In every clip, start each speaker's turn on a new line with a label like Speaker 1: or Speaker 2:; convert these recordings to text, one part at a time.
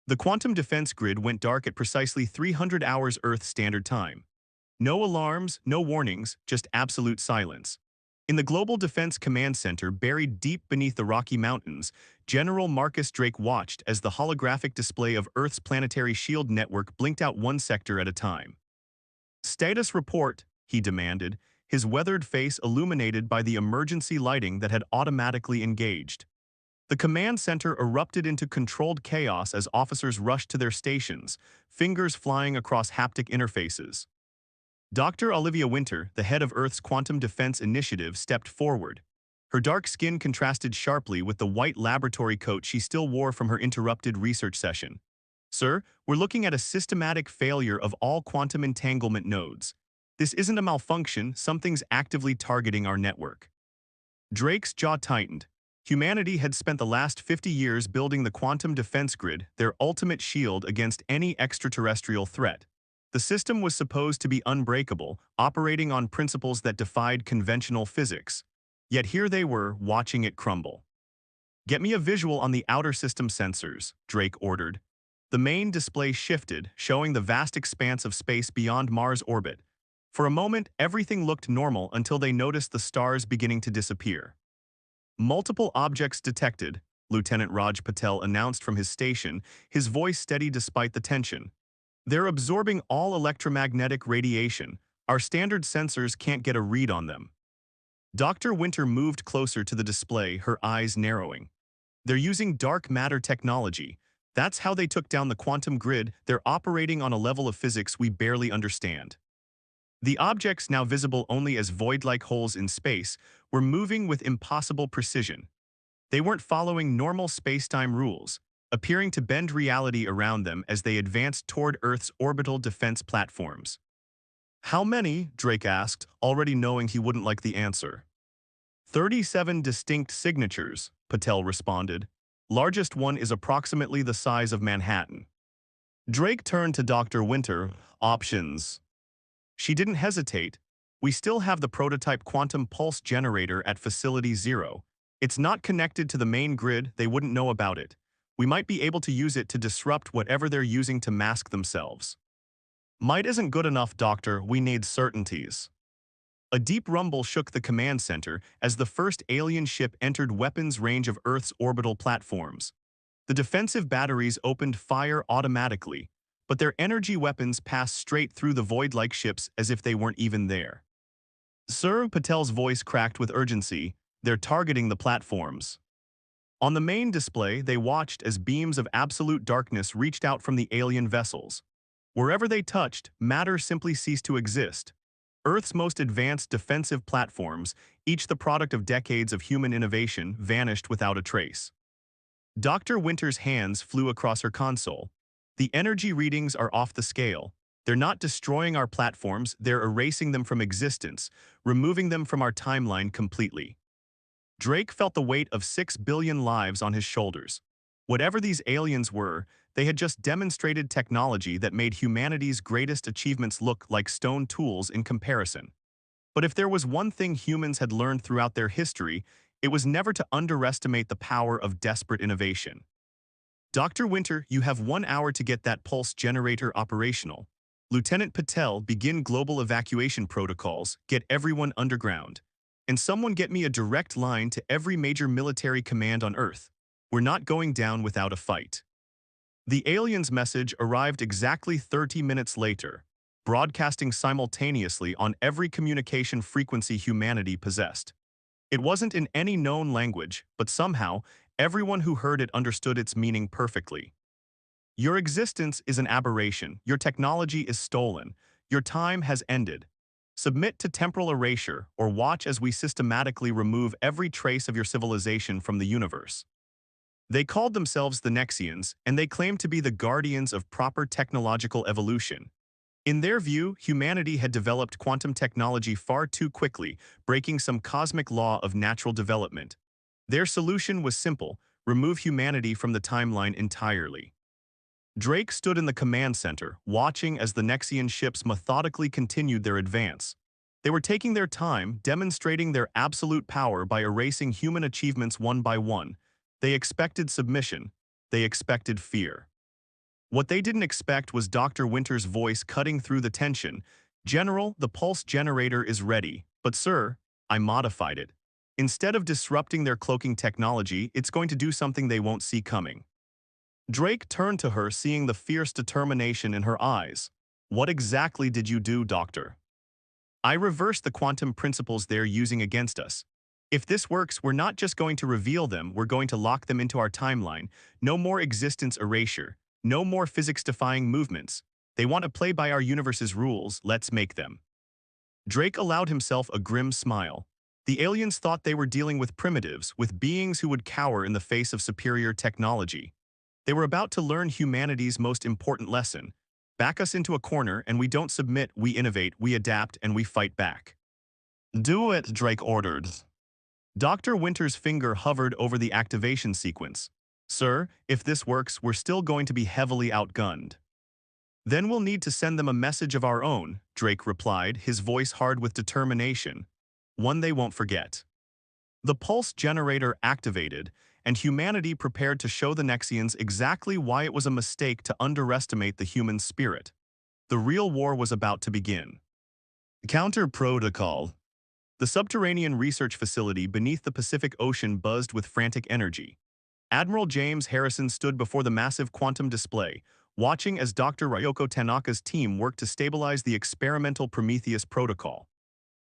Speaker 1: The quantum defense grid went dark at precisely 300 hours Earth Standard Time. No alarms, no warnings, just absolute silence. In the Global Defense Command Center, buried deep beneath the Rocky Mountains, General Marcus Drake watched as the holographic display of Earth's planetary shield network blinked out one sector at a time. "Status report," he demanded, his weathered face illuminated by the emergency lighting that had automatically engaged. The command center erupted into controlled chaos as officers rushed to their stations, fingers flying across haptic interfaces. Dr. Olivia Winter, the head of Earth's Quantum Defense Initiative, stepped forward. Her dark skin contrasted sharply with the white laboratory coat she still wore from her interrupted research session. "Sir, we're looking at a systematic failure of all quantum entanglement nodes. This isn't a malfunction, something's actively targeting our network." Drake's jaw tightened. Humanity had spent the last 50 years building the quantum defense grid, their ultimate shield against any extraterrestrial threat. The system was supposed to be unbreakable, operating on principles that defied conventional physics. Yet here they were, watching it crumble. "Get me a visual on the outer system sensors," Drake ordered. The main display shifted, showing the vast expanse of space beyond Mars' orbit. For a moment, everything looked normal until they noticed the stars beginning to disappear. "Multiple objects detected," Lieutenant Raj Patel announced from his station, his voice steady despite the tension. "They're absorbing all electromagnetic radiation. Our standard sensors can't get a read on them." Dr. Winter moved closer to the display, her eyes narrowing. "They're using dark matter technology. That's how they took down the quantum grid. They're operating on a level of physics we barely understand." The objects, now visible only as void-like holes in space, were moving with impossible precision. They weren't following normal space-time rules, appearing to bend reality around them as they advanced toward Earth's orbital defense platforms. "How many?" Drake asked, already knowing he wouldn't like the answer. 37 distinct signatures," Patel responded. "Largest one is approximately the size of Manhattan." Drake turned to Dr. Winter. "Options." She didn't hesitate. "We still have the prototype quantum pulse generator at Facility Zero. It's not connected to the main grid, they wouldn't know about it. We might be able to use it to disrupt whatever they're using to mask themselves." "Might isn't good enough, Doctor. We need certainties." A deep rumble shook the command center as the first alien ship entered weapons range of Earth's orbital platforms. The defensive batteries opened fire automatically, but their energy weapons passed straight through the void-like ships as if they weren't even there. "Sir," Patel's voice cracked with urgency, "they're targeting the platforms." On the main display, they watched as beams of absolute darkness reached out from the alien vessels. Wherever they touched, matter simply ceased to exist. Earth's most advanced defensive platforms, each the product of decades of human innovation, vanished without a trace. Dr. Winter's hands flew across her console. "The energy readings are off the scale. They're not destroying our platforms, they're erasing them from existence, removing them from our timeline completely." Drake felt the weight of 6 billion lives on his shoulders. Whatever these aliens were, they had just demonstrated technology that made humanity's greatest achievements look like stone tools in comparison. But if there was one thing humans had learned throughout their history, it was never to underestimate the power of desperate innovation. "Dr. Winter, you have 1 hour to get that pulse generator operational. Lieutenant Patel, begin global evacuation protocols, get everyone underground. And someone get me a direct line to every major military command on Earth. We're not going down without a fight." The alien's message arrived exactly 30 minutes later, broadcasting simultaneously on every communication frequency humanity possessed. It wasn't in any known language, but somehow, everyone who heard it understood its meaning perfectly. "Your existence is an aberration, your technology is stolen, your time has ended. Submit to temporal erasure or watch as we systematically remove every trace of your civilization from the universe." They called themselves the Nexians, and they claimed to be the guardians of proper technological evolution. In their view, humanity had developed quantum technology far too quickly, breaking some cosmic law of natural development. Their solution was simple: remove humanity from the timeline entirely. Drake stood in the command center, watching as the Nexian ships methodically continued their advance. They were taking their time, demonstrating their absolute power by erasing human achievements one by one. They expected submission. They expected fear. What they didn't expect was Dr. Winter's voice cutting through the tension. "General, the pulse generator is ready. But sir, I modified it. Instead of disrupting their cloaking technology, it's going to do something they won't see coming." Drake turned to her, seeing the fierce determination in her eyes. "What exactly did you do, Doctor?" "I reversed the quantum principles they're using against us. If this works, we're not just going to reveal them, we're going to lock them into our timeline. No more existence erasure. No more physics-defying movements. They want to play by our universe's rules, let's make them." Drake allowed himself a grim smile. The aliens thought they were dealing with primitives, with beings who would cower in the face of superior technology. They were about to learn humanity's most important lesson. Back us into a corner and we don't submit, we innovate, we adapt, and we fight back. "Do it," Drake ordered. Dr. Winter's finger hovered over the activation sequence. "Sir, if this works, we're still going to be heavily outgunned." "Then we'll need to send them a message of our own," Drake replied, his voice hard with determination. "One they won't forget." The pulse generator activated, and humanity prepared to show the Nexians exactly why it was a mistake to underestimate the human spirit. The real war was about to begin. Counter protocol. The subterranean research facility beneath the Pacific Ocean buzzed with frantic energy. Admiral James Harrison stood before the massive quantum display, watching as Dr. Ryoko Tanaka's team worked to stabilize the experimental Prometheus protocol.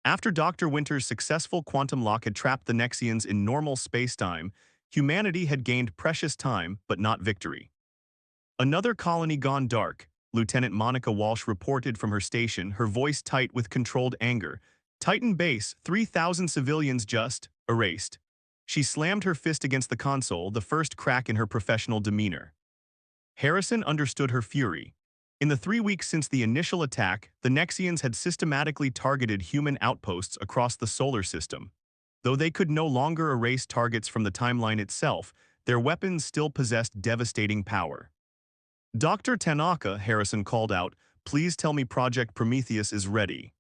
Speaker 1: After Dr. Winter's successful quantum lock had trapped the Nexians in normal spacetime, humanity had gained precious time, but not victory. "Another colony gone dark," Lieutenant Monica Walsh reported from her station, her voice tight with controlled anger. "Titan Base, 3,000 civilians just erased." She slammed her fist against the console, the first crack in her professional demeanor. Harrison understood her fury. In the 3 weeks since the initial attack, the Nexians had systematically targeted human outposts across the solar system. Though they could no longer erase targets from the timeline itself, their weapons still possessed devastating power. "Dr. Tanaka," Harrison called out, "please tell me Project Prometheus is ready."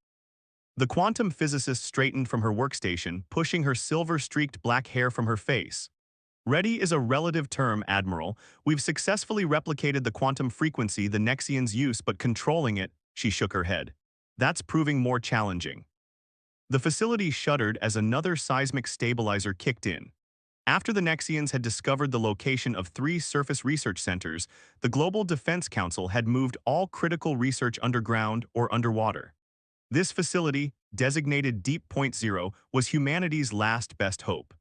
Speaker 1: The quantum physicist straightened from her workstation, pushing her silver-streaked black hair from her face. "Ready is a relative term, Admiral. We've successfully replicated the quantum frequency the Nexians use, but controlling it," she shook her head. "That's proving more challenging." The facility shuddered as another seismic stabilizer kicked in. After the Nexians had discovered the location of 3 surface research centers, the Global Defense Council had moved all critical research underground or underwater. This facility, designated Deep Point Zero, was humanity's last best hope.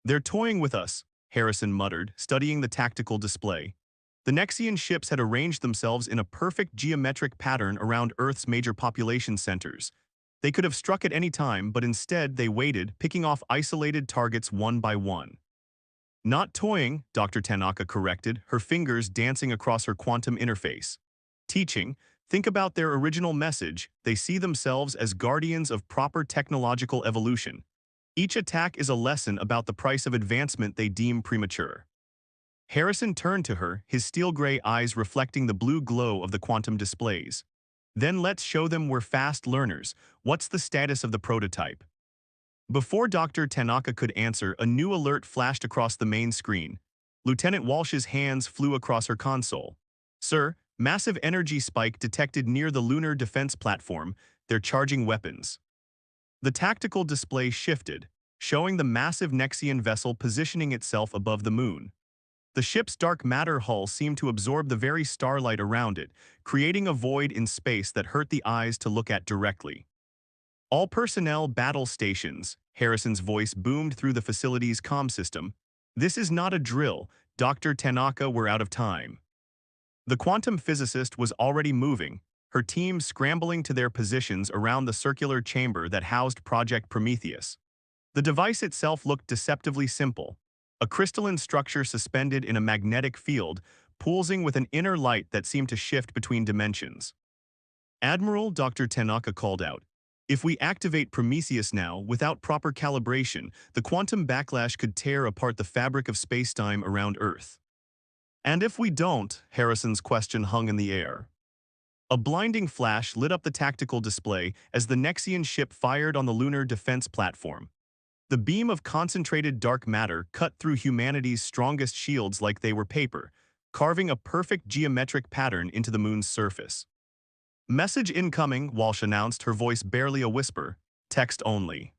Speaker 1: "They're toying with us," Harrison muttered, studying the tactical display. The Nexian ships had arranged themselves in a perfect geometric pattern around Earth's major population centers. They could have struck at any time, but instead they waited, picking off isolated targets one by one. "Not toying," Dr. Tanaka corrected, her fingers dancing across her quantum interface. "Teaching. Think about their original message. They see themselves as guardians of proper technological evolution. Each attack is a lesson about the price of advancement they deem premature." Harrison turned to her, his steel-gray eyes reflecting the blue glow of the quantum displays. "Then let's show them we're fast learners. What's the status of the prototype?" Before Dr. Tanaka could answer, a new alert flashed across the main screen. Lieutenant Walsh's hands flew across her console. "Sir, massive energy spike detected near the lunar defense platform. They're charging weapons." The tactical display shifted, showing the massive Nexian vessel positioning itself above the moon. The ship's dark matter hull seemed to absorb the very starlight around it, creating a void in space that hurt the eyes to look at directly. "All personnel battle stations," Harrison's voice boomed through the facility's comm system. "This is not a drill. Dr. Tanaka, we're out of time." The quantum physicist was already moving, her team scrambling to their positions around the circular chamber that housed Project Prometheus. The device itself looked deceptively simple. A crystalline structure suspended in a magnetic field, pulsing with an inner light that seemed to shift between dimensions. "Admiral," Dr. Tanaka called out, "if we activate Prometheus now, without proper calibration, the quantum backlash could tear apart the fabric of spacetime around Earth." "And if we don't?" Harrison's question hung in the air. A blinding flash lit up the tactical display as the Nexian ship fired on the lunar defense platform. The beam of concentrated dark matter cut through humanity's strongest shields like they were paper, carving a perfect geometric pattern into the moon's surface. Message incoming, Walsh announced, her voice barely a whisper. Text only.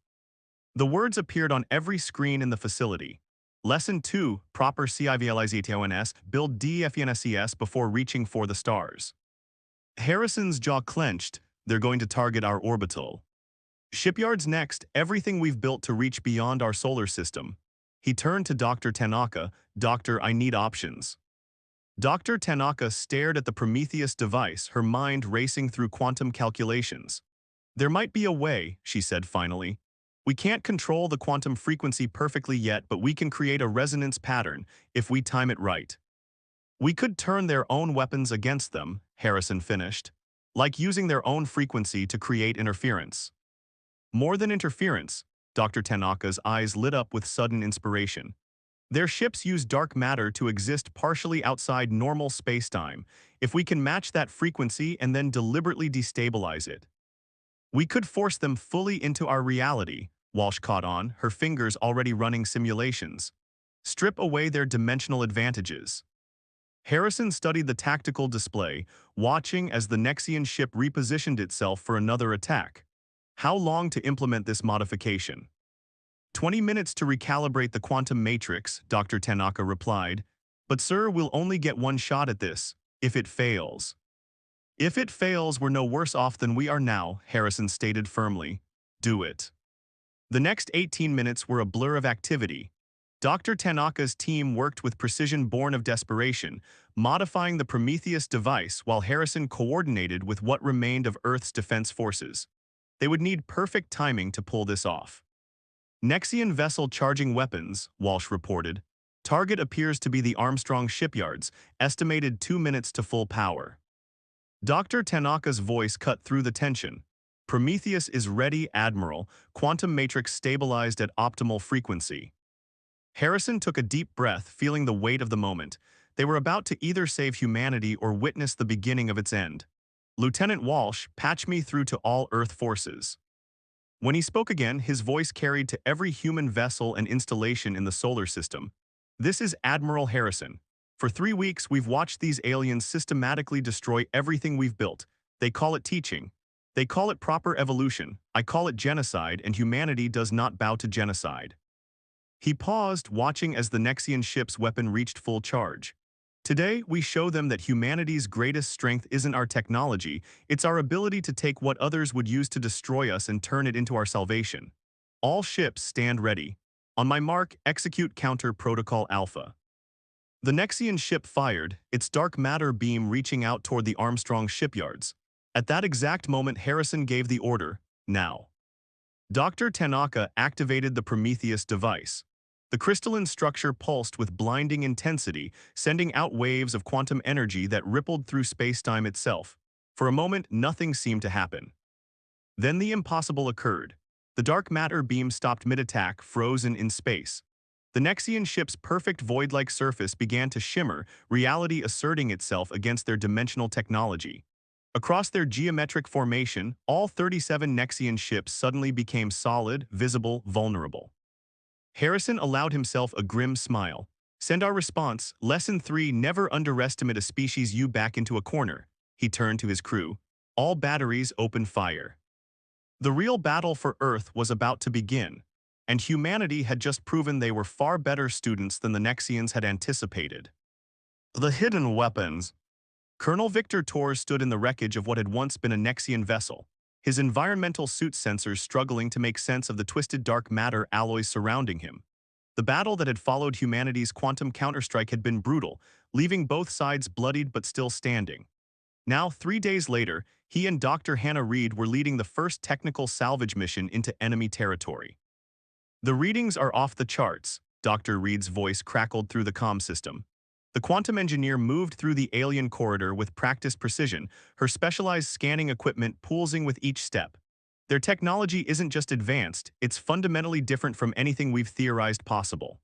Speaker 1: The words appeared on every screen in the facility. Lesson 2, proper civilization, build DFNSES before reaching for the stars. Harrison's jaw clenched. They're going to target our orbital. Shipyards next, everything we've built to reach beyond our solar system. He turned to Dr. Tanaka. Doctor, I need options. Dr. Tanaka stared at the Prometheus device, her mind racing through quantum calculations. There might be a way, she said finally. We can't control the quantum frequency perfectly yet, but we can create a resonance pattern if we time it right. We could turn their own weapons against them, Harrison finished, like using their own frequency to create interference. More than interference, Dr. Tanaka's eyes lit up with sudden inspiration. Their ships use dark matter to exist partially outside normal spacetime. If we can match that frequency and then deliberately destabilize it, we could force them fully into our reality, Walsh caught on, her fingers already running simulations. Strip away their dimensional advantages. Harrison studied the tactical display, watching as the Nexian ship repositioned itself for another attack. How long to implement this modification? 20 minutes to recalibrate the quantum matrix, Dr. Tanaka replied. But sir, we'll only get one shot at this, if it fails. If it fails, we're no worse off than we are now, Harrison stated firmly. Do it. The next 18 minutes were a blur of activity. Dr. Tanaka's team worked with precision born of desperation, modifying the Prometheus device while Harrison coordinated with what remained of Earth's defense forces. They would need perfect timing to pull this off. Nexian vessel charging weapons, Walsh reported. Target appears to be the Armstrong shipyards, estimated 2 minutes to full power. Dr. Tanaka's voice cut through the tension. Prometheus is ready, Admiral. Quantum matrix stabilized at optimal frequency. Harrison took a deep breath, feeling the weight of the moment. They were about to either save humanity or witness the beginning of its end. Lieutenant Walsh, patch me through to all Earth forces. When he spoke again, his voice carried to every human vessel and installation in the solar system. This is Admiral Harrison. For 3 weeks, we've watched these aliens systematically destroy everything we've built. They call it teaching. They call it proper evolution. I call it genocide, and humanity does not bow to genocide. He paused, watching as the Nexian ship's weapon reached full charge. Today, we show them that humanity's greatest strength isn't our technology, it's our ability to take what others would use to destroy us and turn it into our salvation. All ships stand ready. On my mark, execute counter protocol Alpha. The Nexian ship fired, its dark matter beam reaching out toward the Armstrong shipyards. At that exact moment, Harrison gave the order, now. Dr. Tanaka activated the Prometheus device. The crystalline structure pulsed with blinding intensity, sending out waves of quantum energy that rippled through spacetime itself. For a moment, nothing seemed to happen. Then the impossible occurred. The dark matter beam stopped mid-attack, frozen in space. The Nexian ship's perfect void-like surface began to shimmer, reality asserting itself against their dimensional technology. Across their geometric formation, all 37 Nexian ships suddenly became solid, visible, vulnerable. Harrison allowed himself a grim smile. Send our response, Lesson 3, never underestimate a species you back into a corner. He turned to his crew. All batteries open fire. The real battle for Earth was about to begin, and humanity had just proven they were far better students than the Nexians had anticipated. The hidden weapons. Colonel Victor Torres stood in the wreckage of what had once been a Nexian vessel, his environmental suit sensors struggling to make sense of the twisted dark matter alloys surrounding him. The battle that had followed humanity's quantum counterstrike had been brutal, leaving both sides bloodied but still standing. Now, 3 days later, he and Dr. Hannah Reed were leading the first technical salvage mission into enemy territory. The readings are off the charts, Dr. Reed's voice crackled through the comm system. The quantum engineer moved through the alien corridor with practiced precision, her specialized scanning equipment pulsing with each step. Their technology isn't just advanced, it's fundamentally different from anything we've theorized possible.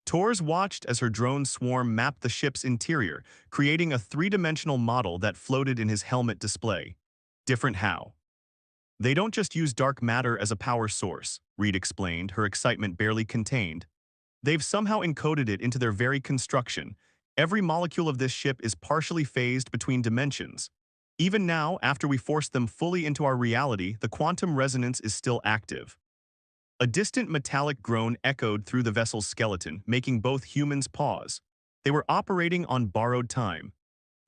Speaker 1: Torres watched as her drone swarm mapped the ship's interior, creating a three-dimensional model that floated in his helmet display. Different how? They don't just use dark matter as a power source, Reed explained, her excitement barely contained. They've somehow encoded it into their very construction. Every molecule of this ship is partially phased between dimensions. Even now, after we force them fully into our reality, the quantum resonance is still active. A distant metallic groan echoed through the vessel's skeleton, making both humans pause. They were operating on borrowed time.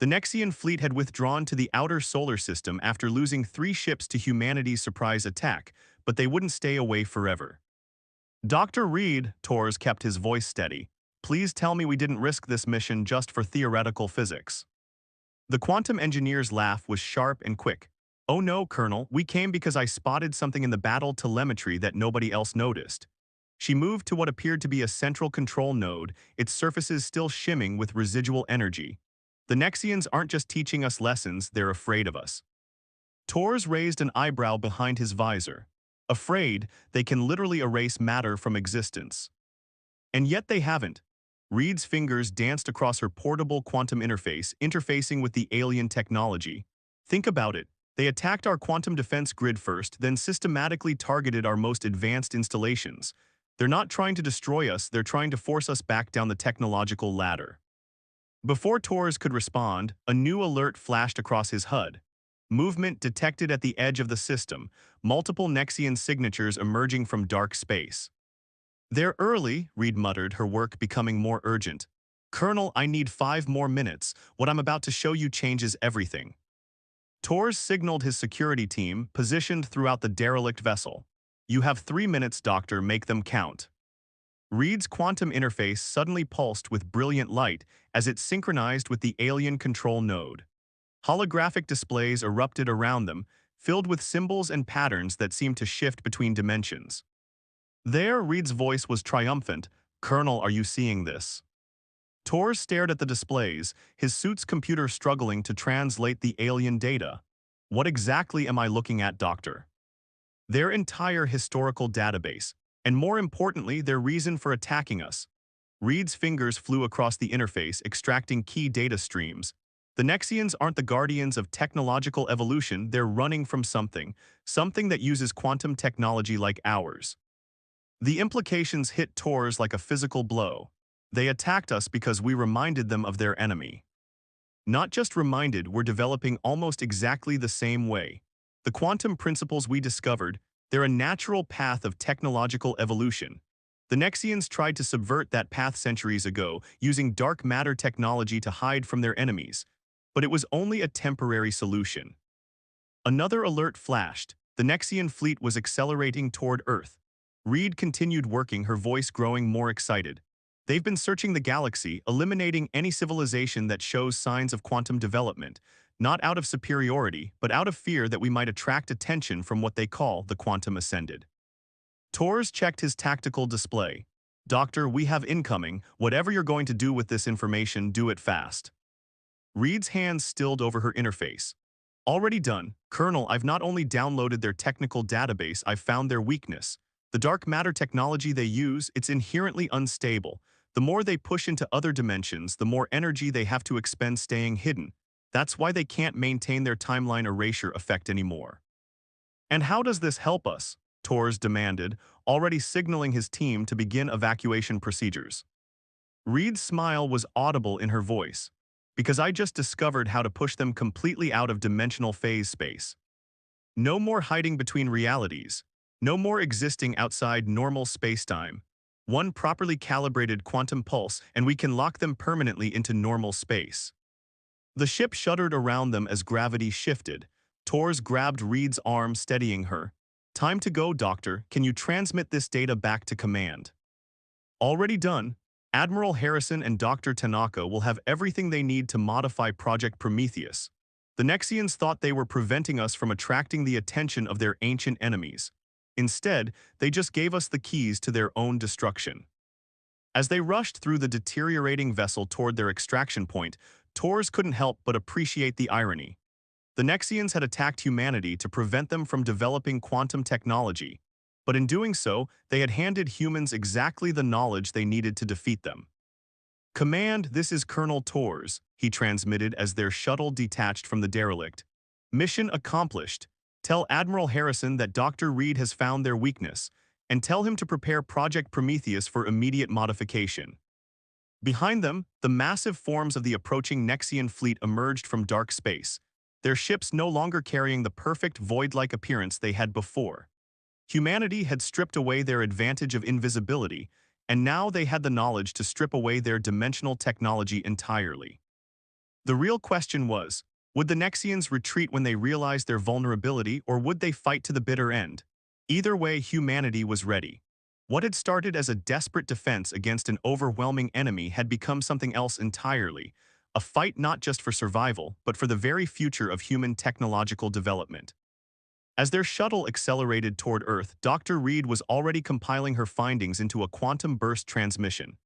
Speaker 1: The Nexian fleet had withdrawn to the outer solar system after losing 3 ships to humanity's surprise attack, but they wouldn't stay away forever. Dr. Reed, Torres kept his voice steady. Please tell me we didn't risk this mission just for theoretical physics. The quantum engineer's laugh was sharp and quick. Oh no, Colonel, we came because I spotted something in the battle telemetry that nobody else noticed. She moved to what appeared to be a central control node, its surfaces still shimming with residual energy. The Nexians aren't just teaching us lessons, they're afraid of us. Torres raised an eyebrow behind his visor. Afraid, they can literally erase matter from existence. And yet they haven't. Reed's fingers danced across her portable quantum interface, interfacing with the alien technology. Think about it. They attacked our quantum defense grid first, then systematically targeted our most advanced installations. They're not trying to destroy us, they're trying to force us back down the technological ladder. Before Torres could respond, a new alert flashed across his HUD. Movement detected at the edge of the system, multiple Nexian signatures emerging from dark space. They're early, Reed muttered, her work becoming more urgent. Colonel, I need 5 more minutes. What I'm about to show you changes everything. Torres signaled his security team, positioned throughout the derelict vessel. You have 3 minutes, Doctor, make them count. Reed's quantum interface suddenly pulsed with brilliant light as it synchronized with the alien control node. Holographic displays erupted around them, filled with symbols and patterns that seemed to shift between dimensions. There, Reed's voice was triumphant. Colonel, are you seeing this? Torres stared at the displays, his suit's computer struggling to translate the alien data. What exactly am I looking at, Doctor? Their entire historical database, and more importantly, their reason for attacking us. Reed's fingers flew across the interface, extracting key data streams. The Nexians aren't the guardians of technological evolution, they're running from something that uses quantum technology like ours. The implications hit Torres like a physical blow. They attacked us because we reminded them of their enemy. Not just reminded, we're developing almost exactly the same way. The quantum principles we discovered, they're a natural path of technological evolution. The Nexians tried to subvert that path centuries ago, using dark matter technology to hide from their enemies. But it was only a temporary solution. Another alert flashed. The Nexian fleet was accelerating toward Earth. Reed continued working, her voice growing more excited. They've been searching the galaxy, eliminating any civilization that shows signs of quantum development, not out of superiority, but out of fear that we might attract attention from what they call the quantum ascended. Torres checked his tactical display. Doctor, we have incoming. Whatever you're going to do with this information, do it fast. Reed's hands stilled over her interface. Already done. Colonel, I've not only downloaded their technical database, I've found their weakness. The dark matter technology they use, it's inherently unstable. The more they push into other dimensions, the more energy they have to expend staying hidden. That's why they can't maintain their timeline erasure effect anymore. And how does this help us? Torres demanded, already signaling his team to begin evacuation procedures. Reed's smile was audible in her voice. Because I just discovered how to push them completely out of dimensional phase space. No more hiding between realities. No more existing outside normal spacetime. One properly calibrated quantum pulse and we can lock them permanently into normal space. The ship shuddered around them as gravity shifted. Torres grabbed Reed's arm, steadying her. Time to go, Doctor. Can you transmit this data back to command? Already done. Admiral Harrison and Dr. Tanaka will have everything they need to modify Project Prometheus. The Nexians thought they were preventing us from attracting the attention of their ancient enemies. Instead, they just gave us the keys to their own destruction. As they rushed through the deteriorating vessel toward their extraction point, Torres couldn't help but appreciate the irony. The Nexians had attacked humanity to prevent them from developing quantum technology, but in doing so, they had handed humans exactly the knowledge they needed to defeat them. Command, this is Colonel Torres, he transmitted as their shuttle detached from the derelict. Mission accomplished. Tell Admiral Harrison that Dr. Reed has found their weakness, and tell him to prepare Project Prometheus for immediate modification. Behind them, the massive forms of the approaching Nexian fleet emerged from dark space, their ships no longer carrying the perfect void-like appearance they had before. Humanity had stripped away their advantage of invisibility, and now they had the knowledge to strip away their dimensional technology entirely. The real question was, would the Nexians retreat when they realized their vulnerability, or would they fight to the bitter end? Either way, humanity was ready. What had started as a desperate defense against an overwhelming enemy had become something else entirely, a fight not just for survival, but for the very future of human technological development. As their shuttle accelerated toward Earth, Dr. Reed was already compiling her findings into a quantum burst transmission.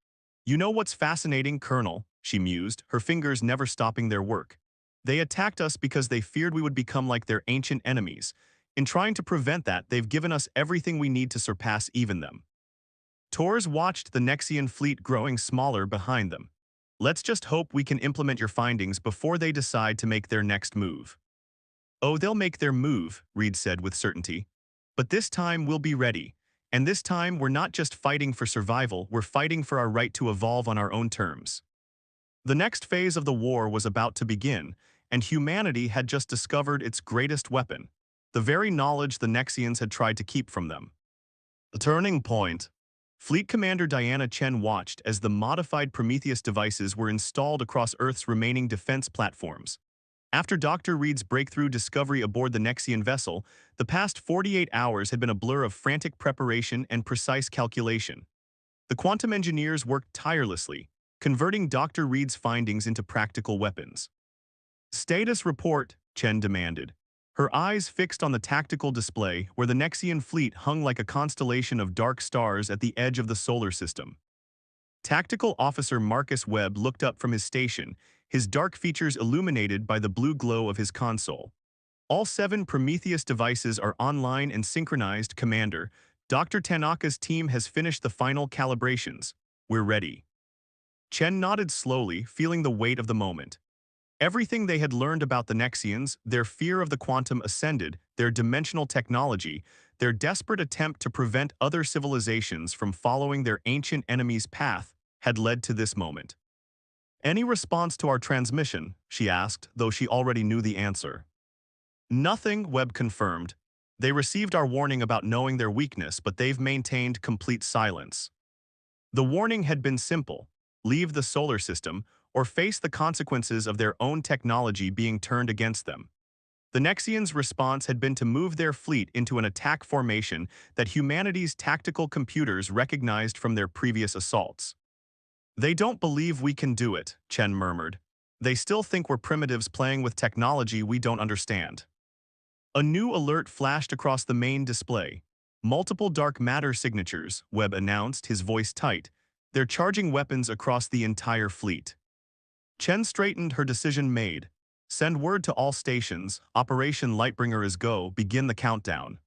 Speaker 1: "You know what's fascinating, Colonel?" she mused, her fingers never stopping their work. "They attacked us because they feared we would become like their ancient enemies. In trying to prevent that, they've given us everything we need to surpass even them." Tors watched the Nexian fleet growing smaller behind them. "Let's just hope we can implement your findings before they decide to make their next move." "Oh, they'll make their move," Reed said with certainty. "But this time we'll be ready. And this time we're not just fighting for survival, we're fighting for our right to evolve on our own terms." The next phase of the war was about to begin, and humanity had just discovered its greatest weapon, the very knowledge the Nexians had tried to keep from them. The turning point. Fleet Commander Diana Chen watched as the modified Prometheus devices were installed across Earth's remaining defense platforms. After Dr. Reed's breakthrough discovery aboard the Nexian vessel, the past 48 hours had been a blur of frantic preparation and precise calculation. The quantum engineers worked tirelessly, converting Dr. Reed's findings into practical weapons. "Status report," Chen demanded, her eyes fixed on the tactical display where the Nexian fleet hung like a constellation of dark stars at the edge of the solar system. Tactical Officer Marcus Webb looked up from his station, his dark features illuminated by the blue glow of his console. "All 7 Prometheus devices are online and synchronized, Commander. Dr. Tanaka's team has finished the final calibrations. We're ready." Chen nodded slowly, feeling the weight of the moment. Everything they had learned about the Nexians, their fear of the quantum ascended, their dimensional technology, their desperate attempt to prevent other civilizations from following their ancient enemy's path, had led to this moment. "Any response to our transmission?" she asked, though she already knew the answer. "Nothing," Webb confirmed. "They received our warning about knowing their weakness, but they've maintained complete silence." The warning had been simple: leave the solar system, or face the consequences of their own technology being turned against them. The Nexians' response had been to move their fleet into an attack formation that humanity's tactical computers recognized from their previous assaults. "They don't believe we can do it," Chen murmured. "They still think we're primitives playing with technology we don't understand." A new alert flashed across the main display. "Multiple dark matter signatures," Webb announced, his voice tight. "They're charging weapons across the entire fleet." Chen straightened, her decision made. "Send word to all stations, Operation Lightbringer is go, begin the countdown."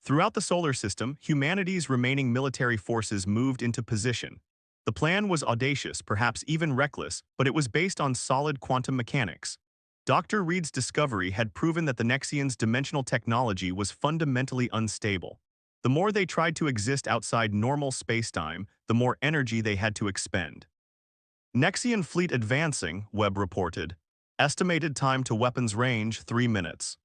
Speaker 1: Throughout the solar system, humanity's remaining military forces moved into position. The plan was audacious, perhaps even reckless, but it was based on solid quantum mechanics. Dr. Reed's discovery had proven that the Nexians' dimensional technology was fundamentally unstable. The more they tried to exist outside normal spacetime, the more energy they had to expend. "Nexian fleet advancing," Webb reported. "Estimated time to weapons range 3 minutes."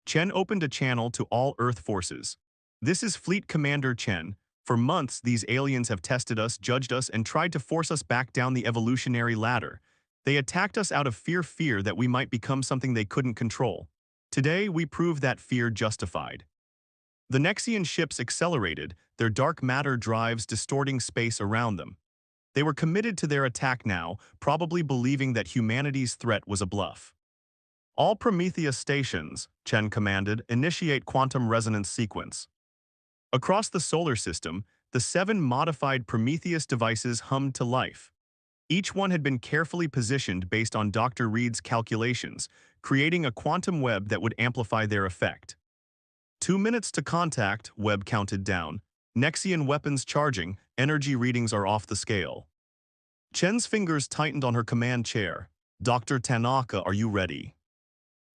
Speaker 1: Chen opened a channel to all Earth forces. "This is Fleet Commander Chen. For months, these aliens have tested us, judged us, and tried to force us back down the evolutionary ladder. They attacked us out of fear that we might become something they couldn't control. Today, we proved that fear justified." The Nexian ships accelerated, their dark matter drives distorting space around them. They were committed to their attack now, probably believing that humanity's threat was a bluff. "All Prometheus stations," Chen commanded, "initiate quantum resonance sequence." Across the solar system, the 7 modified Prometheus devices hummed to life. Each one had been carefully positioned based on Dr. Reed's calculations, creating a quantum web that would amplify their effect. 2 minutes to contact, Webb counted down. "Nexian weapons charging, energy readings are off the scale." Chen's fingers tightened on her command chair. "Dr. Tanaka, are you ready?"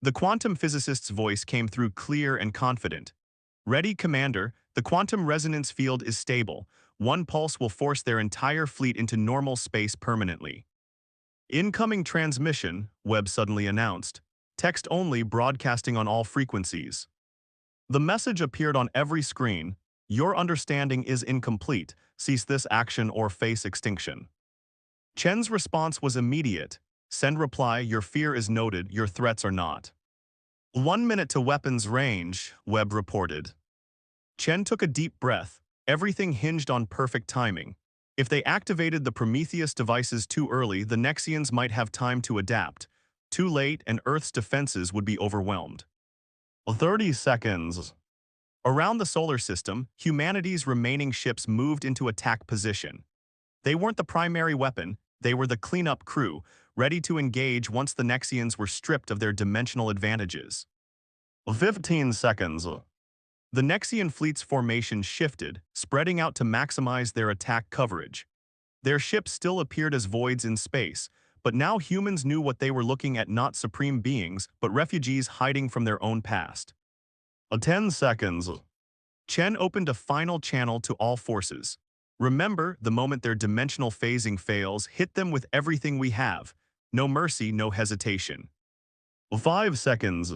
Speaker 1: The quantum physicist's voice came through clear and confident. "Ready, Commander. The quantum resonance field is stable. One pulse will force their entire fleet into normal space permanently. Incoming transmission, Webb suddenly announced. Text only, broadcasting on all frequencies. The message appeared on every screen. Your understanding is incomplete. Cease this action or face extinction. Chen's response was immediate. Send reply, your fear is noted, your threats are not. 1 minute to weapons range, Webb reported. Chen took a deep breath. Everything hinged on perfect timing. If they activated the Prometheus devices too early, the Nexians might have time to adapt. Too late, and Earth's defenses would be overwhelmed. 30 seconds. Around the solar system, humanity's remaining ships moved into attack position. They weren't the primary weapon, they were the cleanup crew, ready to engage once the Nexians were stripped of their dimensional advantages. 15 seconds. The Nexian fleet's formation shifted, spreading out to maximize their attack coverage. Their ships still appeared as voids in space, but now humans knew what they were looking at, not supreme beings, but refugees hiding from their own past. 10 seconds. Chen opened a final channel to all forces. Remember, the moment their dimensional phasing fails, hit them with everything we have. No mercy, no hesitation. 5 seconds.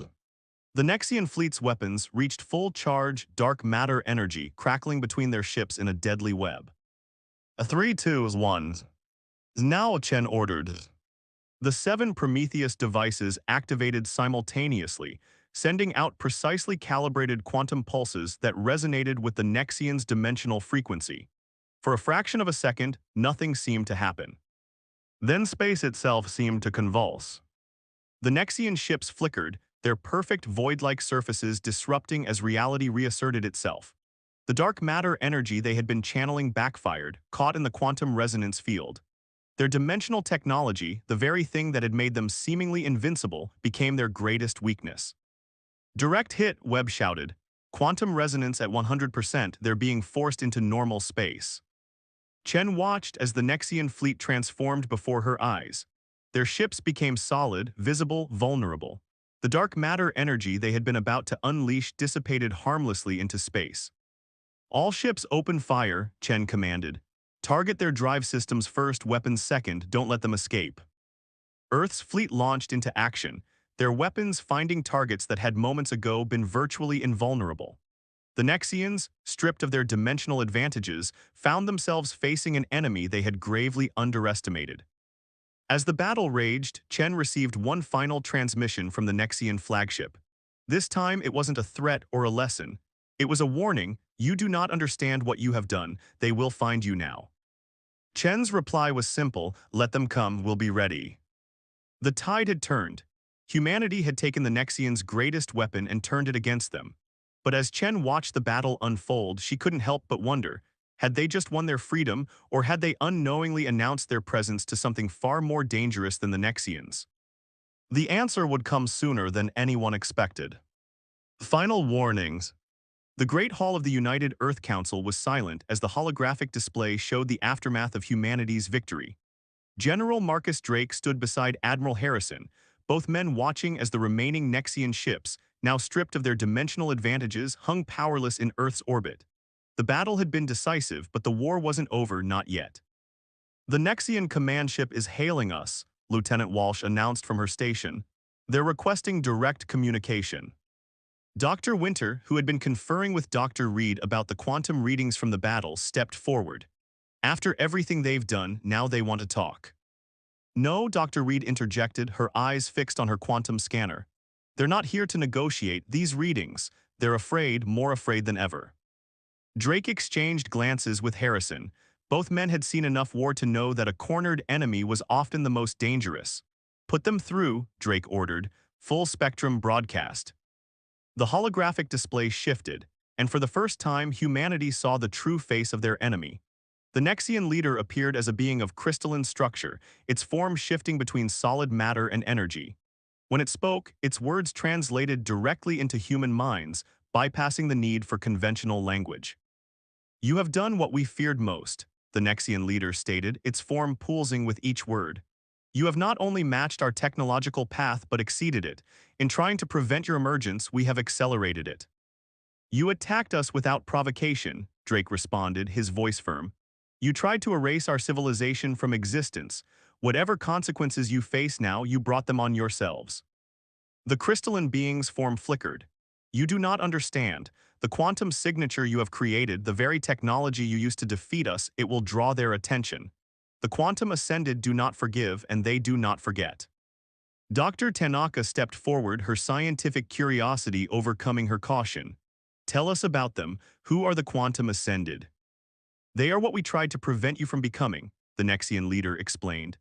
Speaker 1: The Nexian fleet's weapons reached full charge, dark matter energy crackling between their ships in a deadly web. 3, 2, 1. Now, Chen ordered. The 7 Prometheus devices activated simultaneously, sending out precisely calibrated quantum pulses that resonated with the Nexians' dimensional frequency. For a fraction of a second, nothing seemed to happen. Then space itself seemed to convulse. The Nexian ships flickered, their perfect void-like surfaces disrupting as reality reasserted itself. The dark matter energy they had been channeling backfired, caught in the quantum resonance field. Their dimensional technology, the very thing that had made them seemingly invincible, became their greatest weakness. Direct hit, Webb shouted. Quantum resonance at 100%, they're being forced into normal space. Chen watched as the Nexian fleet transformed before her eyes. Their ships became solid, visible, vulnerable. The dark matter energy they had been about to unleash dissipated harmlessly into space. All ships open fire, Chen commanded. Target their drive systems first, weapons second, don't let them escape. Earth's fleet launched into action, their weapons finding targets that had moments ago been virtually invulnerable. The Nexians, stripped of their dimensional advantages, found themselves facing an enemy they had gravely underestimated. As the battle raged, Chen received one final transmission from the Nexian flagship. This time it wasn't a threat or a lesson. It was a warning, you do not understand what you have done, they will find you now. Chen's reply was simple, let them come, we'll be ready. The tide had turned. Humanity had taken the Nexians' greatest weapon and turned it against them. But as Chen watched the battle unfold, she couldn't help but wonder, had they just won their freedom, or had they unknowingly announced their presence to something far more dangerous than the Nexians? The answer would come sooner than anyone expected. Final warnings. The Great Hall of the United Earth Council was silent as the holographic display showed the aftermath of humanity's victory. General Marcus Drake stood beside Admiral Harrison, both men watching as the remaining Nexian ships, now stripped of their dimensional advantages, hung powerless in Earth's orbit. The battle had been decisive, but the war wasn't over, not yet. The Nexian command ship is hailing us, Lieutenant Walsh announced from her station. They're requesting direct communication. Dr. Winter, who had been conferring with Dr. Reed about the quantum readings from the battle, stepped forward. After everything they've done, now they want to talk. No, Dr. Reed interjected, her eyes fixed on her quantum scanner. They're not here to negotiate these readings. They're afraid, more afraid than ever. Drake exchanged glances with Harrison. Both men had seen enough war to know that a cornered enemy was often the most dangerous. Put them through, Drake ordered, full spectrum broadcast. The holographic display shifted, and for the first time humanity saw the true face of their enemy. The Nexian leader appeared as a being of crystalline structure, its form shifting between solid matter and energy. When it spoke, its words translated directly into human minds, bypassing the need for conventional language. You have done what we feared most, the Nexian leader stated, its form pulsing with each word. You have not only matched our technological path but exceeded it. In trying to prevent your emergence, we have accelerated it. You attacked us without provocation, Drake responded, his voice firm. You tried to erase our civilization from existence. Whatever consequences you face now, you brought them on yourselves. The crystalline being's form flickered. You do not understand. The quantum signature you have created, the very technology you used to defeat us, it will draw their attention. The quantum ascended do not forgive, and they do not forget. Dr. Tanaka stepped forward, her scientific curiosity overcoming her caution. Tell us about them. Who are the quantum ascended? They are what we tried to prevent you from becoming, the Nexian leader explained.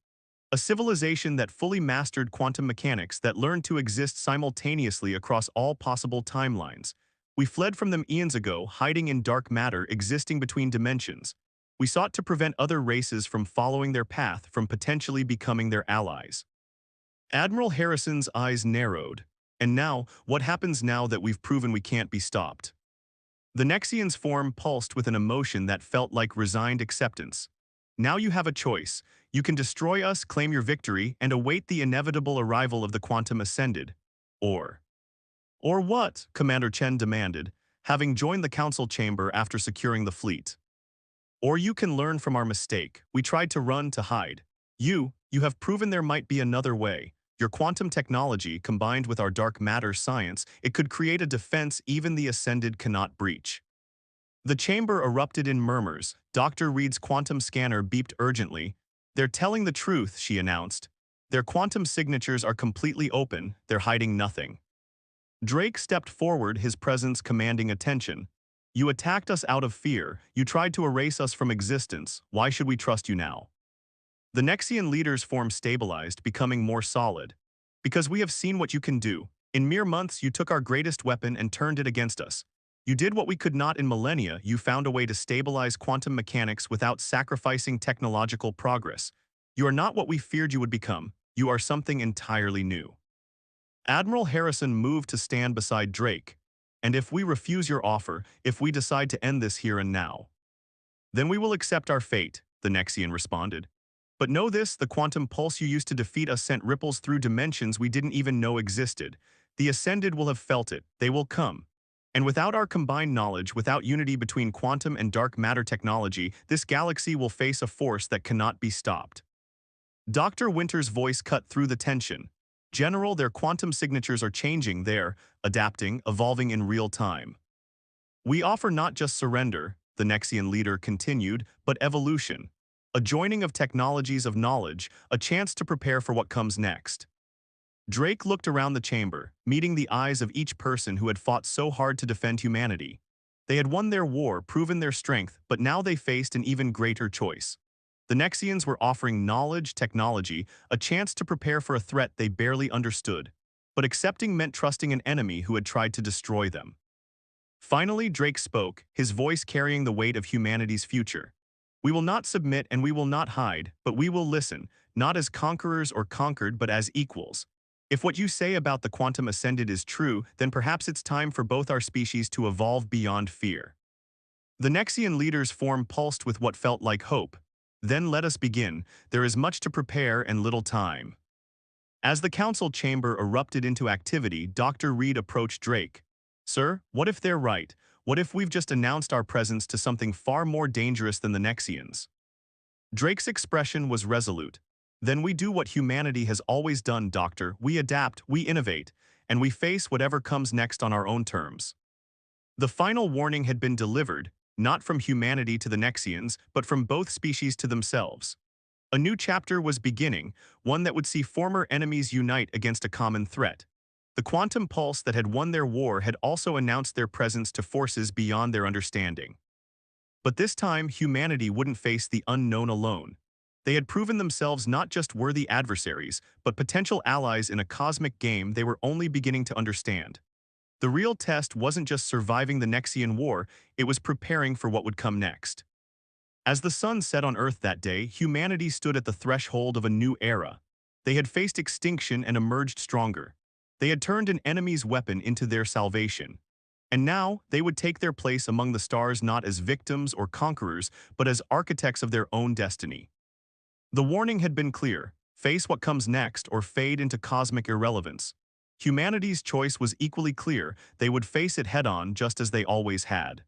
Speaker 1: A civilization that fully mastered quantum mechanics that learned to exist simultaneously across all possible timelines. We fled from them eons ago, hiding in dark matter existing between dimensions. We sought to prevent other races from following their path, from potentially becoming their allies. Admiral Harrison's eyes narrowed. And now, what happens now that we've proven we can't be stopped? The Nexian's form pulsed with an emotion that felt like resigned acceptance. Now you have a choice. You can destroy us, claim your victory, and await the inevitable arrival of the quantum ascended. Or what? Commander Chen demanded, having joined the council chamber after securing the fleet. Or you can learn from our mistake. We tried to run, to hide. You have proven there might be another way. Your quantum technology, combined with our dark matter science, it could create a defense even the ascended cannot breach. The chamber erupted in murmurs. Dr. Reed's quantum scanner beeped urgently. They're telling the truth, she announced. Their quantum signatures are completely open, they're hiding nothing. Drake stepped forward, his presence commanding attention. You attacked us out of fear. You tried to erase us from existence. Why should we trust you now? The Nexian leader's form stabilized, becoming more solid. Because we have seen what you can do. In mere months, you took our greatest weapon and turned it against us. You did what we could not in millennia. You found a way to stabilize quantum mechanics without sacrificing technological progress. You are not what we feared you would become. You are something entirely new. Admiral Harrison moved to stand beside Drake. And if we refuse your offer, if we decide to end this here and now, then we will accept our fate, the Nexian responded. But know this, the quantum pulse you used to defeat us sent ripples through dimensions we didn't even know existed. The Ascended will have felt it. They will come. And without our combined knowledge, without unity between quantum and dark matter technology, this galaxy will face a force that cannot be stopped. Dr. Winter's voice cut through the tension. General, their quantum signatures are changing, they're adapting, evolving in real time. We offer not just surrender, the Nexian leader continued, but evolution. A joining of technologies of knowledge, a chance to prepare for what comes next. Drake looked around the chamber, meeting the eyes of each person who had fought so hard to defend humanity. They had won their war, proven their strength, but now they faced an even greater choice. The Nexians were offering knowledge, technology, a chance to prepare for a threat they barely understood. But accepting meant trusting an enemy who had tried to destroy them. Finally, Drake spoke, his voice carrying the weight of humanity's future. We will not submit and we will not hide, but we will listen, not as conquerors or conquered but as equals. If what you say about the quantum ascended is true, then perhaps it's time for both our species to evolve beyond fear. The Nexian leader's form pulsed with what felt like hope. Then let us begin. There is much to prepare and little time. As the council chamber erupted into activity, Dr. Reed approached Drake. Sir, what if they're right? What if we've just announced our presence to something far more dangerous than the Nexians? Drake's expression was resolute. Then we do what humanity has always done, Doctor. We adapt, we innovate, and we face whatever comes next on our own terms. The final warning had been delivered, not from humanity to the Nexians, but from both species to themselves. A new chapter was beginning, one that would see former enemies unite against a common threat. The quantum pulse that had won their war had also announced their presence to forces beyond their understanding. But this time, humanity wouldn't face the unknown alone. They had proven themselves not just worthy adversaries, but potential allies in a cosmic game they were only beginning to understand. The real test wasn't just surviving the Nexian war, it was preparing for what would come next. As the sun set on Earth that day, humanity stood at the threshold of a new era. They had faced extinction and emerged stronger. They had turned an enemy's weapon into their salvation. And now, they would take their place among the stars not as victims or conquerors, but as architects of their own destiny. The warning had been clear: face what comes next or fade into cosmic irrelevance. Humanity's choice was equally clear. They would face it head-on just as they always had.